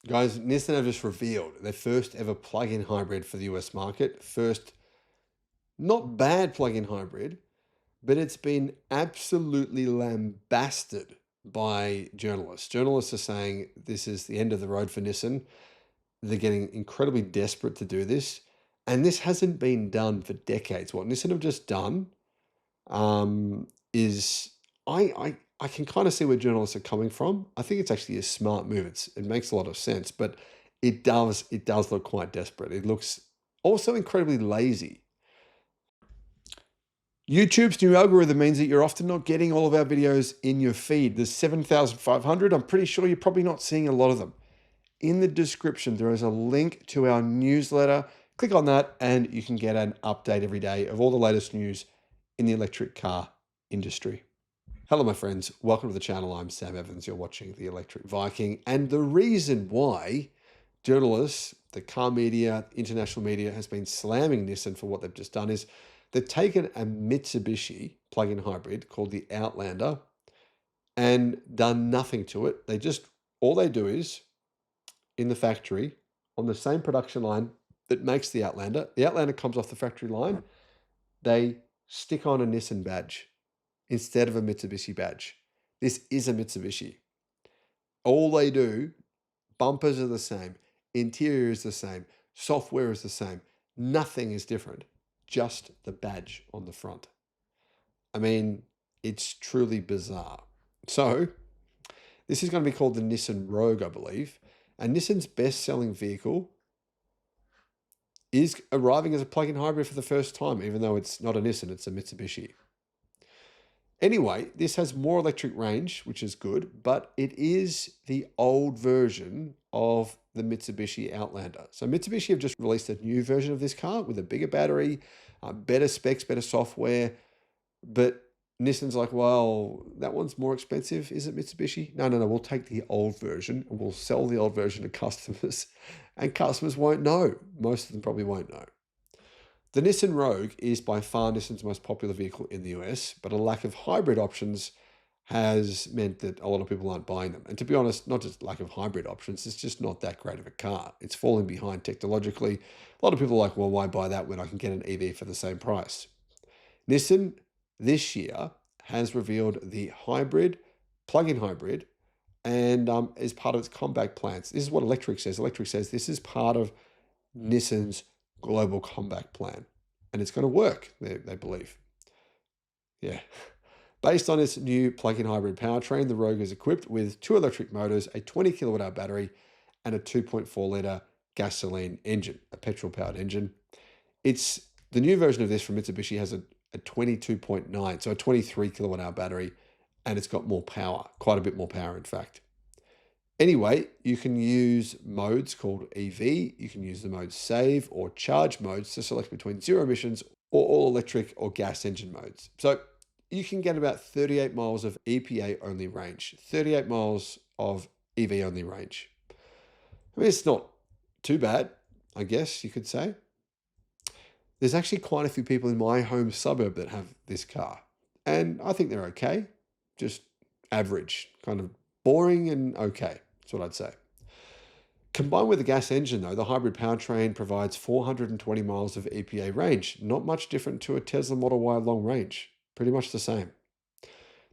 Guys, Nissan have just revealed their first ever plug-in hybrid for the US market. First, not bad plug-in hybrid, but it's been absolutely lambasted by journalists. Journalists are saying this is the end of the road for Nissan. They're getting incredibly desperate to do this. And this hasn't been done for decades. What Nissan have just done is I can kind of see where journalists are coming from. I think it's actually a smart move. It makes a lot of sense, but it does look quite desperate. It looks also incredibly lazy. YouTube's new algorithm means that you're often not getting all of our videos in your feed. There's 7,500. I'm pretty sure you're probably not seeing a lot of them. In the description, there is a link to our newsletter. Click on that and you can get an update every day of all the latest news in the electric car industry. Hello, my friends. Welcome to the channel. I'm Sam Evans. You're watching the Electric Viking. And the reason why journalists, the car media, international media has been slamming Nissan for what they've just done is they've taken a Mitsubishi plug-in hybrid called the Outlander and done nothing to it. All they do is in the factory on the same production line that makes the Outlander comes off the factory line. They stick on a Nissan badge instead of a Mitsubishi badge. This is a Mitsubishi. All they do, bumpers are the same, interior is the same, software is the same, nothing is different, just the badge on the front. I mean, it's truly bizarre. So, this is going to be called the Nissan Rogue, I believe, and Nissan's best-selling vehicle is arriving as a plug-in hybrid for the first time, even though it's not a Nissan, it's a Mitsubishi. Anyway, this has more electric range, which is good, but it is the old version of the Mitsubishi Outlander. So Mitsubishi have just released a new version of this car with a bigger battery, better specs, better software. But Nissan's like, well, that one's more expensive. Is it Mitsubishi? No, we'll take the old version and we'll sell the old version to customers. And customers won't know. Most of them probably won't know. The Nissan Rogue is by far Nissan's most popular vehicle in the US, but a lack of hybrid options has meant that a lot of people aren't buying them. And to be honest, not just lack of hybrid options, it's just not that great of a car. It's falling behind technologically. A lot of people are like, well, why buy that when I can get an EV for the same price? Nissan this year has revealed the hybrid, plug-in hybrid, and as part of its comeback plans. This is what Electric says. Electric says this is part of Nissan's global comeback plan. And it's going to work, they believe. Yeah. Based on its new plug-in hybrid powertrain, the Rogue is equipped with 2 electric motors, a 20 kilowatt-hour battery, and a 2.4-litre gasoline engine, a petrol-powered engine. The new version of this from Mitsubishi has a 22.9, so a 23 kilowatt-hour battery, and it's got more power, quite a bit more power, in fact. Anyway, you can use modes called EV. You can use the mode Save or Charge modes to select between zero emissions or all electric or gas engine modes. So you can get about 38 miles of EPA only range, 38 miles of EV only range. I mean, it's not too bad, I guess you could say. There's actually quite a few people in my home suburb that have this car, and I think they're okay, just average, kind of boring and okay. That's what I'd say. Combined with the gas engine, though, the hybrid powertrain provides 420 miles of EPA range. Not much different to a Tesla Model Y long range. Pretty much the same.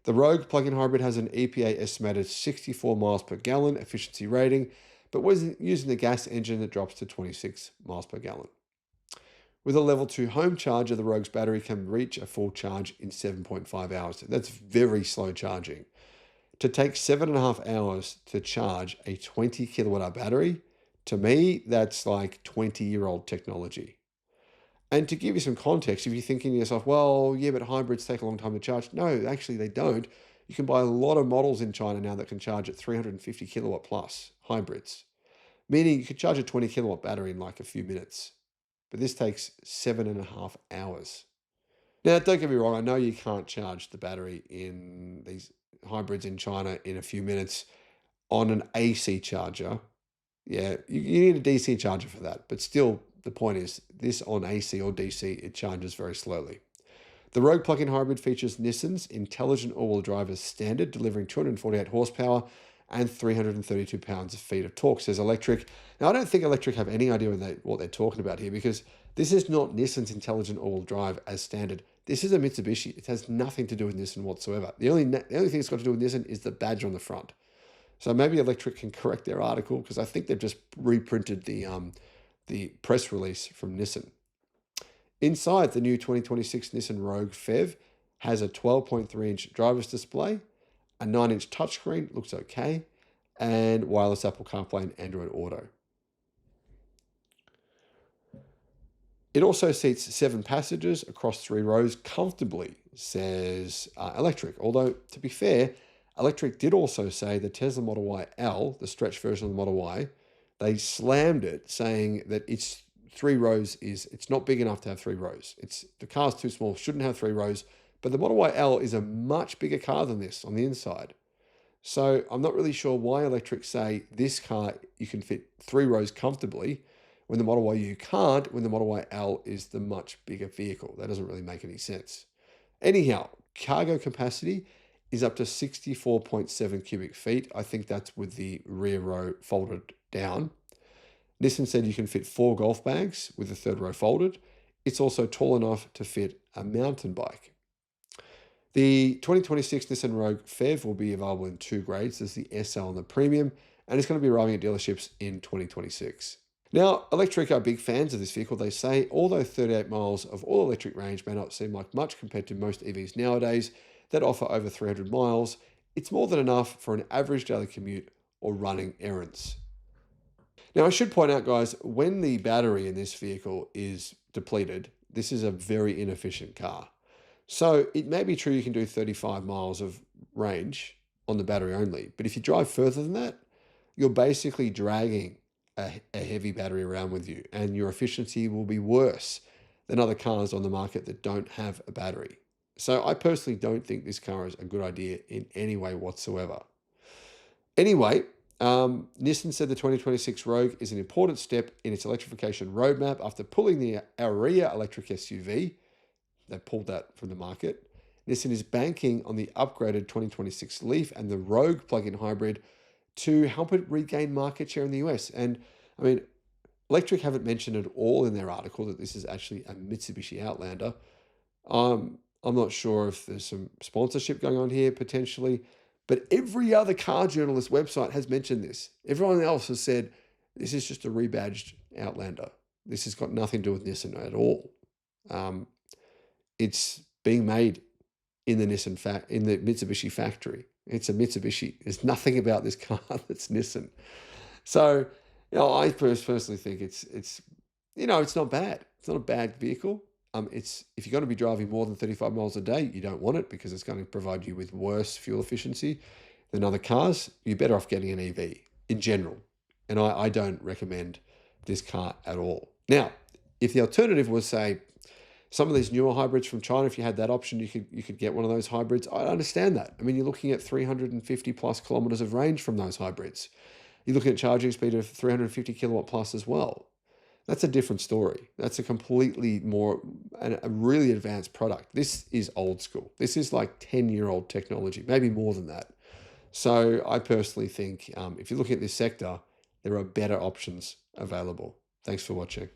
The Rogue plug-in hybrid has an EPA estimated 64 miles per gallon efficiency rating, but when using the gas engine, it drops to 26 miles per gallon. With a level 2 home charger, the Rogue's battery can reach a full charge in 7.5 hours. That's very slow charging. To take 7.5 hours to charge a 20 kilowatt hour battery, to me, that's like 20-year-old technology. And to give you some context, if you're thinking to yourself, well, yeah, but hybrids take a long time to charge. No, actually they don't. You can buy a lot of models in China now that can charge at 350 kilowatt plus hybrids, meaning you could charge a 20 kilowatt battery in like a few minutes. But this takes 7.5 hours. Now, don't get me wrong. I know you can't charge the battery in these hybrids in China in a few minutes on an AC charger. Yeah, you need a DC charger for that. But still, the point is, this on AC or DC, it charges very slowly. The Rogue plug-in hybrid features Nissan's intelligent all-wheel drive as standard, delivering 248 horsepower and 332 pounds-feet of torque, says Electric. Now, I don't think Electric have any idea what they're talking about here, because this is not Nissan's intelligent all-wheel drive as standard. This is a Mitsubishi. It has nothing to do with Nissan whatsoever. The only thing it's got to do with Nissan is the badge on the front. So maybe Electric can correct their article, because I think they've just reprinted the press release from Nissan. Inside, the new 2026 Nissan Rogue PHEV has a 12.3-inch driver's display, a 9-inch touchscreen, looks okay, and wireless Apple CarPlay and Android Auto. It also seats 7 passengers across 3 rows comfortably, says Electric. Although, to be fair, Electric did also say the Tesla Model Y L, the stretch version of the Model Y, they slammed it, saying that it's 3 rows it's not big enough to have 3 rows. The car's too small, shouldn't have 3 rows. But the Model Y L is a much bigger car than this on the inside. So I'm not really sure why Electric say this car you can fit 3 rows comfortably, when the Model Y you can't, when the Model Y L is the much bigger vehicle. That doesn't really make any sense. Anyhow, cargo capacity is up to 64.7 cubic feet. I think that's with the rear row folded down. Nissan said you can fit 4 golf bags with the 3rd row folded. It's also tall enough to fit a mountain bike. The 2026 Nissan Rogue PHEV will be available in 2 grades. There's the SL and the Premium, and it's going to be arriving at dealerships in 2026. Now, Electric are big fans of this vehicle. They say, although 38 miles of all-electric range may not seem like much compared to most EVs nowadays that offer over 300 miles, it's more than enough for an average daily commute or running errands. Now, I should point out, guys, when the battery in this vehicle is depleted, this is a very inefficient car. So it may be true you can do 35 miles of range on the battery only, but if you drive further than that, you're basically dragging a heavy battery around with you, and your efficiency will be worse than other cars on the market that don't have a battery. So I personally don't think this car is a good idea in any way whatsoever. Anyway, Nissan said the 2026 Rogue is an important step in its electrification roadmap after pulling the Ariya electric SUV. They pulled that from the market. Nissan is banking on the upgraded 2026 Leaf and the Rogue plug-in hybrid to help it regain market share in the US. And I mean, Electric haven't mentioned at all in their article that this is actually a Mitsubishi Outlander. I'm not sure if there's some sponsorship going on here potentially, but every other car journalist website has mentioned this. Everyone else has said this is just a rebadged Outlander. This has got nothing to do with Nissan at all. It's being made in the Mitsubishi factory. It's a Mitsubishi. There's nothing about this car that's Nissan. So, I personally think it's not bad. It's not a bad vehicle. If you're going to be driving more than 35 miles a day, you don't want it because it's going to provide you with worse fuel efficiency than other cars. You're better off getting an EV in general. And I don't recommend this car at all. Now, if the alternative was, say, some of these newer hybrids from China, if you had that option, you could get one of those hybrids. I understand that. I mean, you're looking at 350 plus kilometers of range from those hybrids. You're looking at charging speed of 350 kilowatt plus as well. That's a different story. That's a completely a really advanced product. This is old school. This is like 10-year-old technology, maybe more than that. So I personally think if you look at this sector, there are better options available. Thanks for watching.